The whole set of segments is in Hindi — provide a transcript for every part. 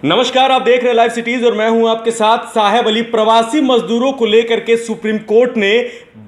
नमस्कार, आप देख रहे हैं लाइव सिटीज और मैं हूं आपके साथ साहेब अली। प्रवासी मजदूरों को लेकर के सुप्रीम कोर्ट ने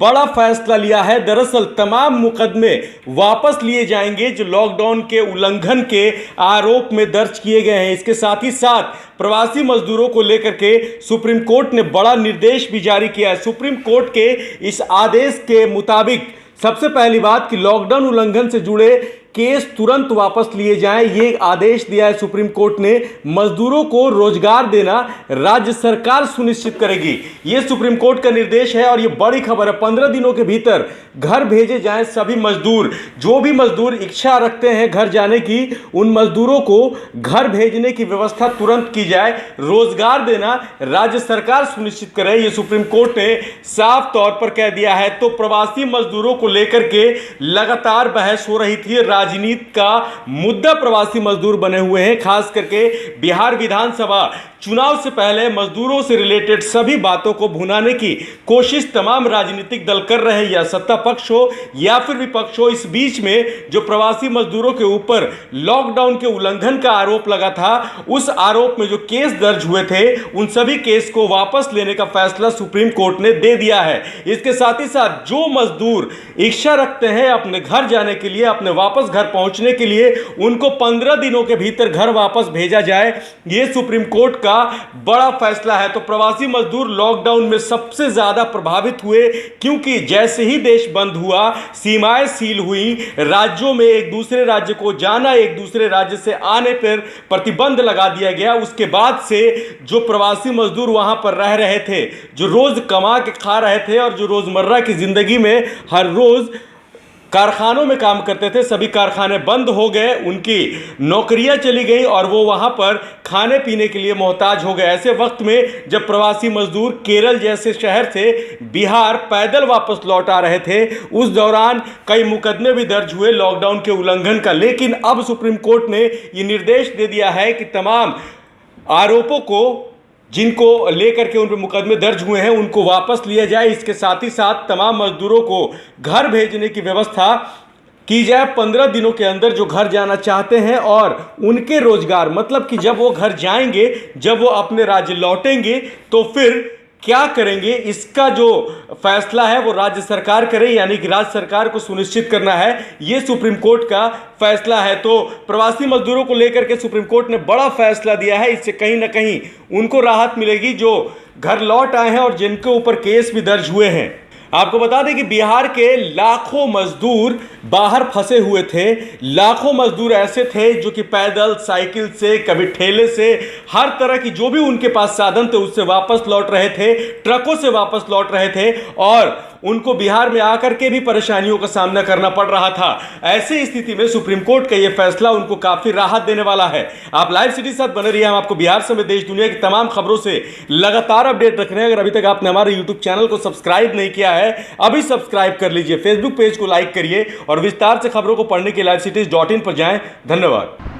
बड़ा फैसला लिया है। दरअसल तमाम मुकदमे वापस लिए जाएंगे जो लॉकडाउन के उल्लंघन के आरोप में दर्ज किए गए हैं। इसके साथ ही साथ प्रवासी मजदूरों को लेकर के सुप्रीम कोर्ट ने बड़ा निर्देश भी जारी किया है। सुप्रीम कोर्ट के इस आदेश के मुताबिक सबसे पहली बात कि लॉकडाउन उल्लंघन से जुड़े केस तुरंत वापस लिए जाएं, ये आदेश दिया है सुप्रीम कोर्ट ने। मजदूरों को रोजगार देना राज्य सरकार सुनिश्चित करेगी, ये सुप्रीम कोर्ट का निर्देश है। और ये बड़ी खबर है, 15 दिनों के भीतर घर भेजे जाएं सभी मजदूर। जो भी मजदूर इच्छा रखते हैं घर जाने की, उन मजदूरों को घर भेजने की व्यवस्था तुरंत की जाए। रोजगार देना राज्य सरकार सुनिश्चित करे, ये सुप्रीम कोर्ट ने साफ तौर पर कह दिया है। तो प्रवासी मजदूरों को लेकर के लगातार बहस हो रही थी। राजनीति का मुद्दा प्रवासी मजदूर बने हुए हैं। खास करके बिहार विधानसभा चुनाव से पहले मजदूरों से रिलेटेड सभी बातों को भुनाने की कोशिश तमाम राजनीतिक दल कर रहे हैं, या सत्ता पक्ष हो या फिर विपक्ष हो। इस बीच में जो प्रवासी मजदूरों के ऊपर लॉकडाउन के उल्लंघन का आरोप लगा था, उस आरोप में जो केस दर्ज हुए थे, उन सभी केस को वापस लेने का फैसला सुप्रीम कोर्ट ने दे दिया है। इसके साथ ही साथ जो मजदूर इच्छा रखते हैं अपने घर जाने के लिए, अपने वापस घर पहुंचने के लिए, उनको 15 दिनों के भीतर घर वापस भेजा जाए, यह सुप्रीम कोर्ट का बड़ा फैसला है। तो प्रवासी मजदूर लॉकडाउन में सबसे ज्यादा प्रभावित हुए, क्योंकि जैसे ही देश बंद हुआ, सीमाएं सील हुई, राज्यों में एक दूसरे राज्य को जाना, एक दूसरे राज्य से आने पर प्रतिबंध लगा दिया गया। उसके बाद से जो प्रवासी मजदूर वहां पर रह रहे थे, जो रोज कमा के खा रहे थे और जो रोजमर्रा की जिंदगी में हर रोज कारखानों में काम करते थे, सभी कारखाने बंद हो गए, उनकी नौकरियां चली गई और वो वहां पर खाने पीने के लिए मोहताज हो गए। ऐसे वक्त में जब प्रवासी मजदूर केरल जैसे शहर से बिहार पैदल वापस लौट आ रहे थे, उस दौरान कई मुकदमे भी दर्ज हुए लॉकडाउन के उल्लंघन का। लेकिन अब सुप्रीम कोर्ट ने ये निर्देश दे दिया है कि तमाम आरोपों को जिनको लेकर के उन पर मुकदमे दर्ज हुए हैं, उनको वापस लिया जाए। इसके साथ ही साथ तमाम मजदूरों को घर भेजने की व्यवस्था की जाए 15 दिनों के अंदर, जो घर जाना चाहते हैं। और उनके रोजगार, मतलब कि जब वो घर जाएंगे, जब वो अपने राज्य लौटेंगे, तो फिर क्या करेंगे, इसका जो फैसला है वो राज्य सरकार करे, यानी कि राज्य सरकार को सुनिश्चित करना है, ये सुप्रीम कोर्ट का फैसला है। तो प्रवासी मजदूरों को लेकर के सुप्रीम कोर्ट ने बड़ा फैसला दिया है। इससे कहीं ना कहीं उनको राहत मिलेगी जो घर लौट आए हैं और जिनके ऊपर केस भी दर्ज हुए हैं। आपको बता दें कि बिहार के लाखों मजदूर बाहर फंसे हुए थे। लाखों मजदूर ऐसे थे जो कि पैदल, साइकिल से, कभी ठेले से, हर तरह की जो भी उनके पास साधन थे उससे वापस लौट रहे थे, ट्रकों से वापस लौट रहे थे, और उनको बिहार में आकर के भी परेशानियों का सामना करना पड़ रहा था। ऐसी स्थिति में सुप्रीम कोर्ट का यह फैसला उनको काफी राहत देने वाला है। आप लाइव सिटी साथ बने रहिए, हम आपको बिहार समेत देश दुनिया की तमाम खबरों से लगातार अपडेट रख रहे हैं। अगर अभी तक आपने हमारे यूट्यूब चैनल को सब्सक्राइब नहीं किया है, अभी सब्सक्राइब कर लीजिए, फेसबुक पेज को लाइक करिए और विस्तार से खबरों को पढ़ने के livecities.in पर जाएं। धन्यवाद।